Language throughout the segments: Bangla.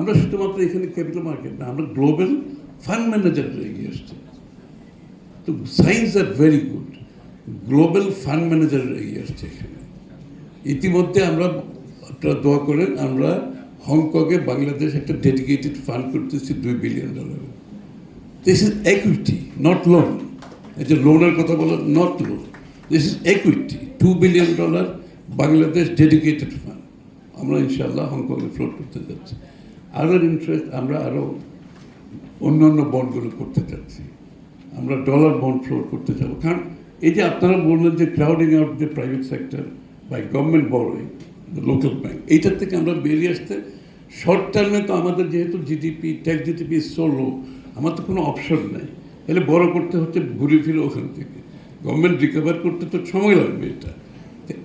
আমরা শুধুমাত্র এখানে ক্যাপিটাল মার্কেট না, আমরা গ্লোবাল ফান্ড ম্যানেজাররা এগিয়ে আসছে। তো signs are very good, global fund ম্যানেজাররা এগিয়ে আসছে এখানে। ইতিমধ্যে আমরা, আপনারা দোয়া করেন, আমরা হংকংয়ে বাংলাদেশ একটা ডেডিকেটেড ফান্ড করতেছি $2 billion. This is equity, not loan. এই যে লোনের কথা বলো, not loan, this is equity, $2 billion Bangladesh dedicated fund আমরা ইনশাআল্লাহ হংকংয়ে ফ্লোট করতে যাচ্ছি। আরও ইন্টারেস্ট, আমরা আরও অন্যান্য বন্ডগুলো করতে যাচ্ছি। আমরা ডলার বন্ড ফ্লোট করতে যাবো, কারণ এই যে আপনারা বললেন যে crowding out the private sector by government borrowing, local bank, এইটার থেকে আমরা বেরিয়ে আসতে শর্ট টার্মে তো আমাদের যেহেতু জিডিপি, ট্যাক্স জিডিপি সো লো, আমার তো কোনো অপশন নাই। তাহলে বড় করতে হচ্ছে ঘুরে ফিরে ওখান থেকে, গভর্নমেন্ট রিকভার করতে তো সময় লাগবে।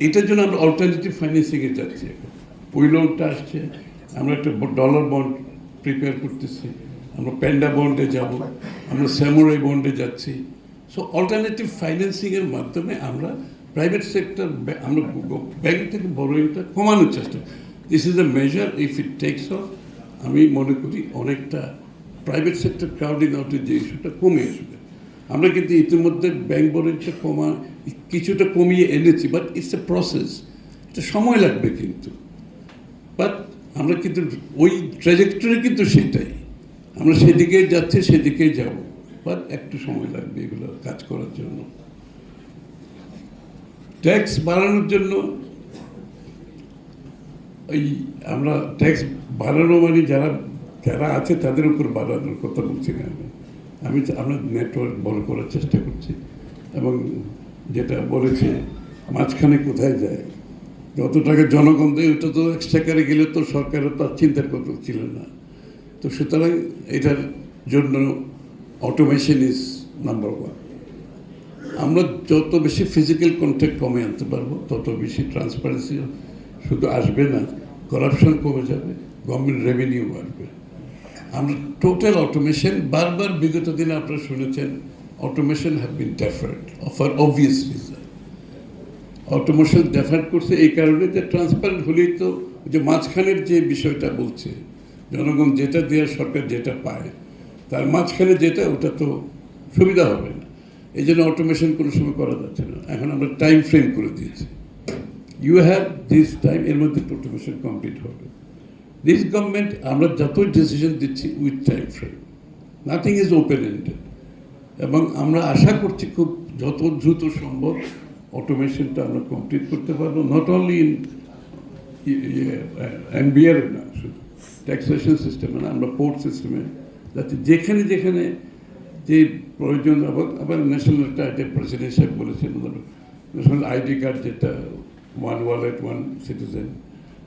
এটার জন্য আমরা অল্টারনেটিভ ফাইন্যান্সিংয়ে যাচ্ছি। এখন ওই লোনটা আসছে, আমরা একটা ডলার বন্ড প্রিপেয়ার করতেছি, আমরা প্যান্ডা বন্ডে যাব, আমরা স্যামুরাই বন্ডে যাচ্ছি। সো অল্টারনেটিভ ফাইন্যান্সিংয়ের মাধ্যমে আমরা প্রাইভেট সেক্টর, আমরা ব্যাংক থেকে বড়োইংটা কমানোর চেষ্টা। This is A measure, if it tax of, আমি মনে করি অনেকটা প্রাইভেট সেক্টর ক্রাউডিং আউটের যে ইস্যুটা কমে আসবে। আমরা কিন্তু ইতিমধ্যে ব্যাংক বড়োইংটা কিছুটা কমিয়ে এনেছি, বাট ইটস এ প্রসেস, এটা সময় লাগবে কিন্তু। বাট আমরা কিন্তু ওই ট্র্যাজেক্টরি কিন্তু সেটাই, আমরা সেদিকেই যাচ্ছি, সেদিকেই যাব, বাট একটু সময় লাগবে এগুলো কাজ করার জন্য। ট্যাক্স বাড়ানোর জন্য ওই আমরা ট্যাক্স বাড়ানো মানে যারা যারা আছে তাদের উপর বাড়ানোর কথা বলছি না আমরা নেটওয়ার্ক বড় করার চেষ্টা করছি। এবং যেটা বলেছে মাঝখানে কোথায় যায়, যত টাকা জনগণ দেয় ওটা তো এক্সট্রাকারে গেলে তো সরকারের তো চিন্তার কথা ছিল না। তো সুতরাং এটার জন্য অটোমেশন ইজ নাম্বার ওয়ান। আমরা যত বেশি ফিজিক্যাল কন্ট্যাক্ট কমে আনতে পারবো, তত বেশি ট্রান্সপারেন্সি শুধু আসবে না, করাপশন কমে যাবে, গভর্নমেন্ট রেভিনিউ বাড়বে। আমরা টোটাল অটোমেশন, বারবার বিগত দিনে আপনারা শুনেছেন automation have been deferred for obvious reason. Automation deferred করছে এই কারণে যে ট্রান্সপারেন্ট হলেই তো যে মাঝখানের যে বিষয়টা বলছে, জনগণ যেটা দেওয়ার সরকার যেটা পায়, তার মাঝখানে যেটা, ওটা তো সুবিধা হবে না। এই জন্য অটোমেশন কোনো সময় করা যাচ্ছে না। এখন আমরা টাইম ফ্রেম করে দিয়েছি, ইউ হ্যাভ দিস টাইম, এর মধ্যে অটোমেশন কমপ্লিট হবে। দিস গভর্নমেন্ট আমরা যতই ডিসিশন দিচ্ছি with time frame, nothing is open ended. এবং আমরা আশা করছি খুব যত দ্রুত সম্ভব অটোমেশনটা আমরা কমপ্লিট করতে পারবো, নট অনলি ইন এনবিআর না, শুধু ট্যাক্সেশন সিস্টেমে না, আমরা পোর্ট সিস্টেমে, যাতে যেখানে যেখানে যে প্রয়োজন। আবার ন্যাশনাল একটা প্রেসিডেন্ট সাহেব বলেছেন, ন্যাশনাল আইডি কার্ড, যেটা ওয়ান ওয়ালেট ওয়ান সিটিজেন,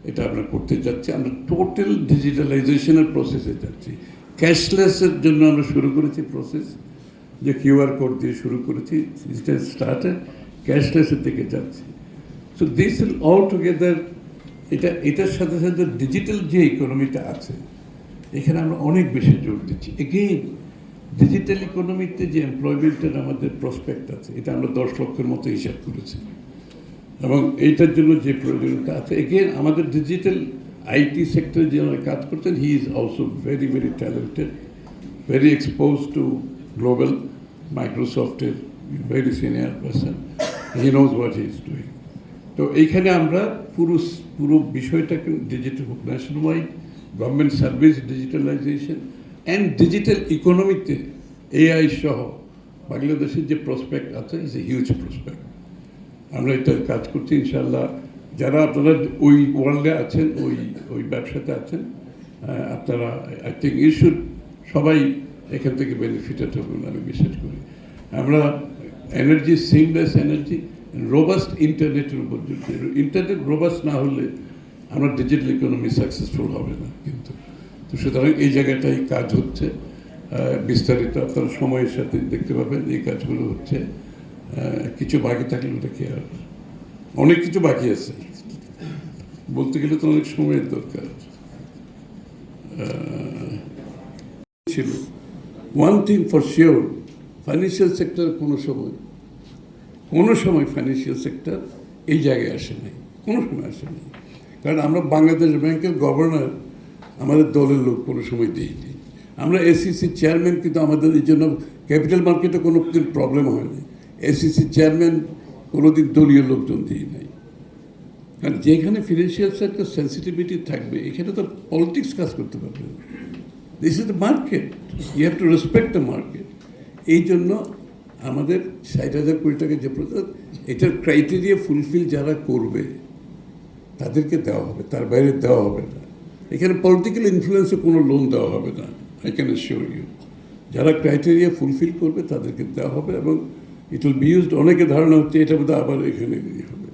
এটা আমরা করতে যাচ্ছি। আমরা টোটাল ডিজিটালাইজেশনের প্রসেসে যাচ্ছি। ক্যাশলেসের জন্য আমরা শুরু করেছি প্রসেস, যে কিউআর কোড দিয়ে শুরু করেছি, স্টার্টেড, ক্যাশলেসের দিকে যাচ্ছি। So this will all together, এটার সাথে সাথে ডিজিটাল যে ইকোনমিটা আছে, এখানে আমরা অনেক বেশি জোর দিচ্ছি। এগেইন ডিজিটাল ইকোনমিতে যে এমপ্লয়মেন্টের আমাদের প্রসপেক্ট আছে, এটা আমরা 10 লক্ষের মতো হিসাব করেছি। এবং এইটার জন্য যে প্রয়োজনীয়তা আছে, এগেইন আমাদের ডিজিটাল আইটি সেক্টরে যে কাজ করছেন, he is also very very talented, very expose to global, মাইক্রোসফটের very senior person, he knows what he is doing. তো এইখানে আমরা পুরো বিষয়টাকে digital, national wide government service digitalisation and digital ইকোনমিতে এআই সহ বাংলাদেশের যে প্রসপেক্ট আছে, ইজ এ হিউজ প্রসপেক্ট। আমরা এটা কাজ করছি ইনশাআল্লাহ। যারা আপনারা ওই ওয়ার্ল্ডে আছেন, ওই ব্যবসাতে আছেন, আপনারা আই থিঙ্ক ইউ শুড সবাই এখান থেকে বেনিফিটেড হবেন আমি বিশ্বাস করি। আমরা এনার্জি, সিমলেস এনার্জি, রোবাস্ট ইন্টারনেটের উপর জোর দিই। ইন্টারনেট রোবাস্ট না হলে আমরা ডিজিটাল ইকোনমি সাকসেসফুল হবে না কিন্তু। তো সুতরাং এই জায়গাটাই কাজ হচ্ছে, বিস্তারিত আপনারা সময়ের সাথে দেখতে পাবেন এই কাজগুলো হচ্ছে। কিছু বাকি থাকলে ওটা কি আর, অনেক কিছু বাকি আছে, বলতে গেলে তো অনেক সময়ের দরকার ছিল। One thing for sure, financial sector কোনো সময় ফাইন্যান্সিয়াল সেক্টর এই জায়গায় আসে নাই, কোনো সময় আসে নাই। কারণ আমরা বাংলাদেশ ব্যাংকের গভর্নর আমাদের দলের লোক কোনো সময় দিইনি। আমরা এসিসি চেয়ারম্যান, কিন্তু আমাদের এই জন্য ক্যাপিটাল মার্কেটে কোনো দিন প্রবলেম হয়নি। এসিসি চেয়ারম্যান কোনোদিন দলীয় লোকজন দিই নাই, কারণ যেখানে ফিনান্সিয়াল সেক্টর সেন্সিটিভিটি থাকবে এখানে তো পলিটিক্স কাজ করতে পারবে না। This is the market, you have to respect the market. এই জন্য আমাদের 60,000 কোটি টাকা যে এটার ক্রাইটেরিয়া ফুলফিল যারা করবে তাদেরকে দেওয়া হবে, তার বাইরে দেওয়া হবে না। এখানে পলিটিক্যাল ইনফ্লুয়েন্সে কোনো লোন দেওয়া হবে না, আই ক্যান অ্যাসিওর ইউ। যারা ক্রাইটেরিয়া ফুলফিল করবে তাদেরকে দেওয়া হবে, এবং ইট উইল বি ইউজড। অনেকে ধারণা হচ্ছে এটা বোধহয় আবার এখানে হবে।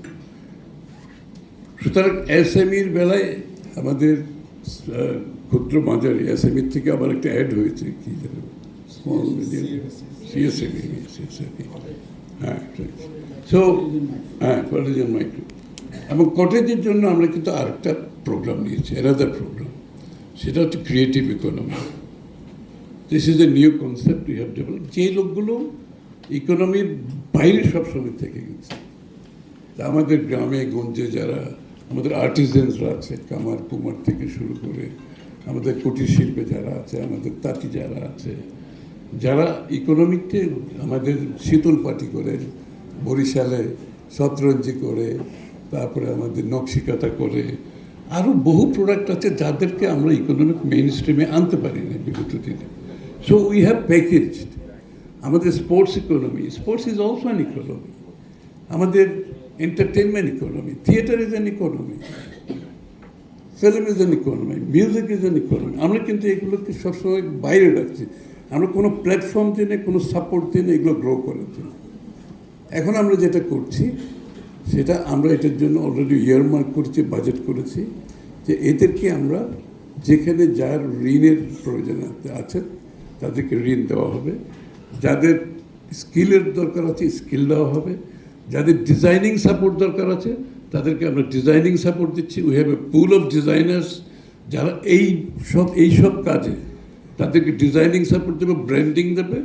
সুতরাং এসএমইর বেলায় আমাদের ক্ষুদ্র মাঝারি এসএমইর থেকে আবার একটা অ্যাড হয়েছে, কি যেন স্মল মিডিয়াম সিএসএমই, হ্যাঁ। সো হ্যাঁ, কটেজ মাইক্রো এবং কটেজের জন্য আমরা কিন্তু আরেকটা প্রোগ্রাম নিয়েছি, অ্যানাদার প্রোগ্রাম। সেটা হচ্ছে creative economy. This is a new concept we have develop. যে লোকগুলো ইকোনমির বাইরে সবসময় থেকে গেছে, আমাদের গ্রামে গঞ্জে যারা আমাদের আর্টিজেন্সরা আছে, কামার কুমার থেকে শুরু করে আমাদের কুটির শিল্পে যারা আছে, আমাদের তাঁতি যারা আছে, যারা ইকোনমিতে আমাদের শীতল পাটি করে, বরিশালে শতরঞ্জি করে, তারপরে আমাদের নকশিকাতা করে, আরও বহু প্রোডাক্ট আছে যাদেরকে আমরা ইকোনমিক মেইন স্ট্রিমে আনতে পারি না বিগত দিনে। সো উই হ্যাভ প্যাকেজড আমাদের sports economy. Sports is also an economy. আমাদের entertainment economy, theatre is an economy, film is an economy, music is an economy. আমরা কিন্তু এগুলোকে সবসময় বাইরে রাখছি, আমরা কোনো প্ল্যাটফর্ম দিয়ে না, কোনো সাপোর্ট দিয়ে না এগুলো গ্রো করার জন্য। এখন আমরা যেটা করছি সেটা আমরা এটার জন্য অলরেডি ইয়ারমার্ক করছি, বাজেট করেছি, যে এদেরকে আমরা যেখানে যার ঋণের প্রয়োজন আছে তাদেরকে ঋণ দেওয়া হবে, যাদের স্কিলের দরকার আছে স্কিল দেওয়া হবে, যাদের ডিজাইনিং সাপোর্ট দরকার আছে তাদেরকে আমরা ডিজাইনিং সাপোর্ট দিচ্ছি। We have a pool of designers যারা এই সব কাজে, তাদেরকে ডিজাইনিং সাপোর্ট দেবে, ব্র্যান্ডিং দেবে,